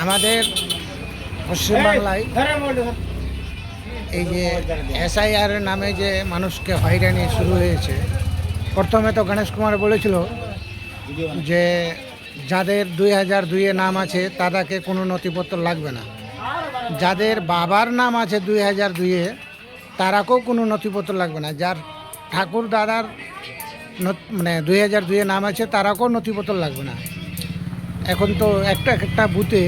আমাদের পশ্চিমবাংলায় এই যে এসআইআর নামে যে মানুষকে হয়রানি শুরু হয়েছে, প্রথমে তো গণেশ কুমার বলেছিল যে যাদের 2002-এ নাম আছে তাদেরকে কোনো নথিপত্র লাগবে না, যাদের বাবার নাম আছে 2002-এ তারাকেও কোনো নথিপত্র লাগবে না, যার ঠাকুর দাদার মানে 2002-এ নাম আছে তারাকেও নথিপত্র লাগবে না। এখন তো একটা বুথে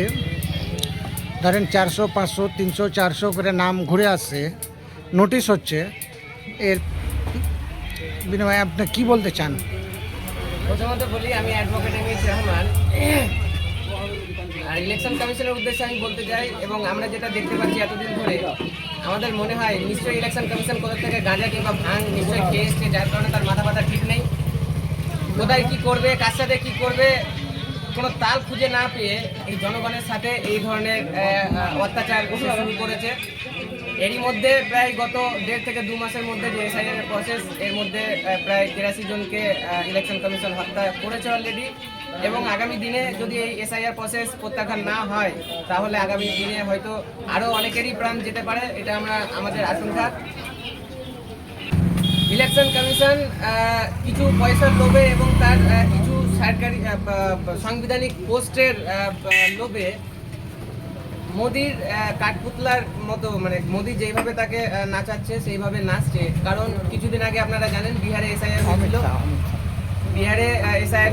ধরেন 400, 500, 300, 400 করে নাম ঘুরে আসছে, নোটিশ হচ্ছে। এর বিনিময়ে আপনি কী বলতে চান? প্রথমত বলি, আমি অ্যাডভোকেট এম এস রহমান। আর ইলেকশন কমিশনের উদ্দেশ্যে আমি বলতে চাই, এবং আমরা যেটা দেখতে পাচ্ছি এতদিন ধরে, আমাদের মনে হয় নিশ্চয়ই ইলেকশন কমিশন কোথা থেকে গাঁজা কিংবা ভাঙ নিশ্চয়ই খেয়ে এসছে, যার কারণে তার মাথা ব্যথা ঠিক নেই। কোথায় কী করবে, কার সাথে কী করবে, কোনো তাল খুঁজে না পেয়ে এই জনগণের সাথে এই ধরনের অত্যাচার শুরু করেছে। এরই মধ্যে প্রায় গত 1.5 থেকে 2 মাসের মধ্যে যে এসআইআর প্রসেস, এর মধ্যে প্রায় 83 জনকে ইলেকশন কমিশন হত্যা করেছে অলরেডি। এবং আগামী দিনে যদি এই এসআইআর প্রসেস প্রত্যাখ্যান না হয়, তাহলে আগামী দিনে হয়তো আরও অনেকেরই প্রাণ যেতে পারে, এটা আমাদের আশঙ্কা। ইলেকশন কমিশন কিছু পয়সার লোভে এবং তার কিছু সরকারি সাংবিধানিক পোস্টের লোভে মোদির কাঠপুতলার মতো, মানে মোদি যেইভাবে তাকে নাচাচ্ছে সেইভাবে নাচছে। কারণ কিছুদিন আগে আপনারা জানেন বিহারে এসআইআর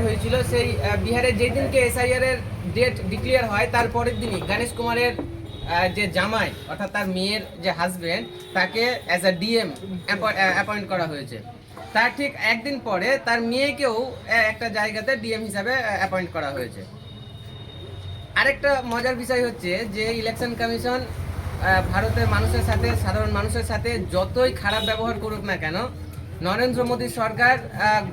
হয়েছিল। সেই বিহারে যেই দিনকে এসআইআর এর ডেট ডিক্লেয়ার হয়, তার পরের দিনই গণেশ কুমারের যে জামাই, অর্থাৎ তার মেয়ের যে হাজব্যান্ড, তাকে অ্যাজ আ ডিএম অ্যাপয়েন্ট করা হয়েছে। তার ঠিক একদিন পরে তার মেয়েকেও একটা জায়গাতে ডিএম হিসাবে অ্যাপয়েন্ট করা হয়েছে। আরেকটা মজার বিষয় হচ্ছে যে ইলেকশন কমিশন ভারতের মানুষের সাথে, সাধারণ মানুষের সাথে যতই খারাপ ব্যবহার করুক না কেন, নরেন্দ্র মোদী সরকার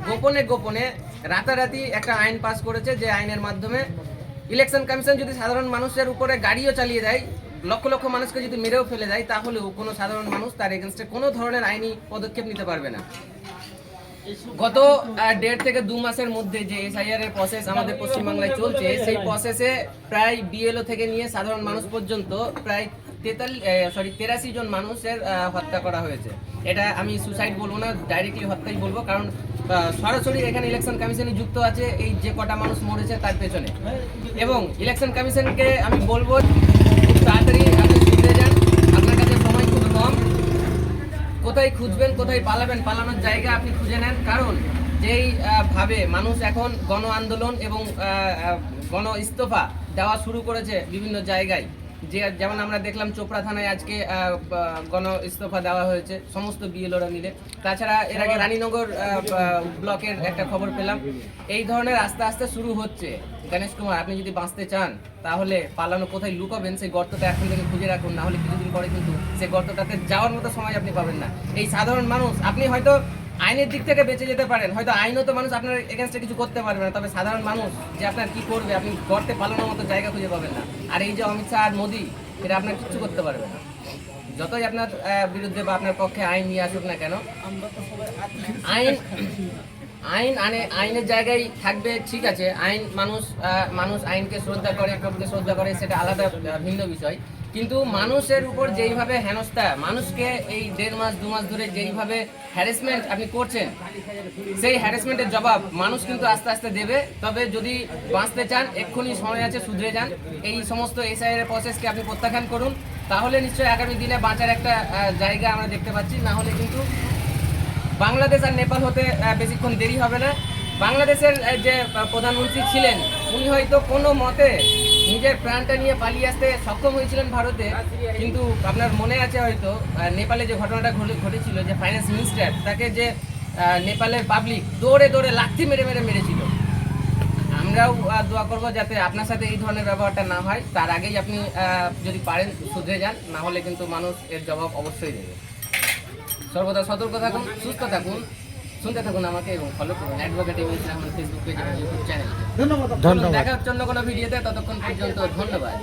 গোপনে গোপনে রাতারাতি একটা আইন পাস করেছে, যে আইনের মাধ্যমে ইলেকশন কমিশন যদি সাধারণ মানুষের উপরে গাড়িও চালিয়ে দেয়, লক্ষ লক্ষ মানুষকে যদি মেরেও ফেলে দেয়, তাহলেও কোনো সাধারণ মানুষ তার এগেনস্টে কোনো ধরনের আইনি পদক্ষেপ নিতে পারবে না। গত 1.5 থেকে 2 মাসের মধ্যে যে এসআইআর এর প্রসেস আমাদের পশ্চিমবাংলায় চলছে, সেই প্রসেসে প্রায় বিএলও থেকে নিয়ে সাধারণ মানুষ পর্যন্ত প্রায় 83 জন মানুষের হত্যা করা হয়েছে। এটা আমি সুসাইড বলবো না, ডাইরেক্টলি হত্যাই বলবো, কারণ সরাসরি এখানে ইলেকশন কমিশনই যুক্ত আছে এই যে কটা মানুষ মরেছে তার পেছনে। এবং ইলেকশন কমিশনকে আমি বলবো খুব তাড়াতাড়ি আপনি শুধরে যান, আপনার কাছে সময় খুব কম। কোথায় খুঁজবেন, কোথায় পালাবেন, পালানোর জায়গা আপনি খুঁজে নেন। কারণ যেই ভাবে মানুষ এখন গণ আন্দোলন এবং গণ ইস্তফা দেওয়া শুরু করেছে বিভিন্ন জায়গায়, যেমন আমরা দেখলাম চোপড়া থানায় আজকে গণ ইস্তফা দেওয়া হয়েছে সমস্ত বিএলওরা মিলে। তাছাড়া এর আগে রানীনগর ব্লকের একটা খবর পেলাম। এই ধরনের আস্তে আস্তে শুরু হচ্ছে। গণেশ কুমার, আপনি যদি বাঁচতে চান তাহলে পালানো কোথায় লুকাবেন সেই গর্তটা এখন থেকে খুঁজে রাখুন, না হলে কিছুদিন পরে কিন্তু সেই গর্তটাতে যাওয়ার মতো সময় আপনি পাবেন না। এই সাধারণ মানুষ, আপনি হয়তো আইনের দিক থেকে বেঁচে যেতে পারেন, হয়তো আইনত মানুষ আপনার এগেনস্টে কিছু করতে পারবে না, তবে সাধারণ মানুষ যে আপনার কি করবে, আপনি গর্তে পালানোর মতো জায়গা খুঁজে পাবেন না। আর এই যে অমিত শাহ আর মোদি, এটা আপনার কিচ্ছু করতে পারবে না, যতই আপনার বিরুদ্ধে বা আপনার পক্ষে আইন নিয়ে আসুক না কেন। আইনের জায়গায় থাকবে, ঠিক আছে। মানুষ আইনকে শ্রদ্ধা করে, প্রভুকে শ্রদ্ধা করে, সেটা আলাদা ভিন্ন বিষয়। কিন্তু মানুষের উপর যেইভাবে হেনস্থা, মানুষকে এই 1.5 মাস 2 মাস ধরে যেইভাবে হ্যারাসমেন্ট আপনি করছেন, সেই হ্যারাসমেন্টের জবাব মানুষ কিন্তু আস্তে আস্তে দেবে। তবে যদি বাঁচতে চান, এক্ষুনি সময় আছে, শুধরে যান। এই সমস্ত এসআইআর প্রসেসকে আপনি প্রত্যাখ্যান করুন, তাহলে নিশ্চয়ই আগামী দিনে বাঁচার একটা জায়গা আমরা দেখতে পাচ্ছি। না হলে কিন্তু বাংলাদেশ আর নেপাল হতে বেশিক্ষণ দেরি হবে না। বাংলাদেশের যে প্রধানমন্ত্রী ছিলেন, উনি হয়তো কোনো মতে নিজের প্রাণটা নিয়ে পালিয়ে আসতে সক্ষম হয়েছিলেন ভারতে, কিন্তু আপনার মনে আছে হয়তো নেপালে যে ঘটনাটা ঘটেছিল, যে ফাইন্যান্স মিনিস্টার, তাকে যে নেপালের পাবলিক দৌড়ে দৌড়ে লাথি মেরে মেরেছিল। আমরাও দোয়া করবো যাতে আপনার সাথে এই ধরনের ব্যবহারটা না হয়। তার আগেই আপনি যদি পারেন শুধরে যান, না হলে কিন্তু মানুষ এর জবাব অবশ্যই দেবে। সর্বদা সতর্ক থাকুন, সুস্থ থাকুন, শুনতে থাকুন আমাকে এবং ফলো করুন advocate M S Rahman Facebook page এবং ইউটিউব চ্যানেল। ধন্যবাদ। দেখা হচ্ছে অন্য কোনো ভিডিওতে, ততক্ষণ পর্যন্ত ধন্যবাদ।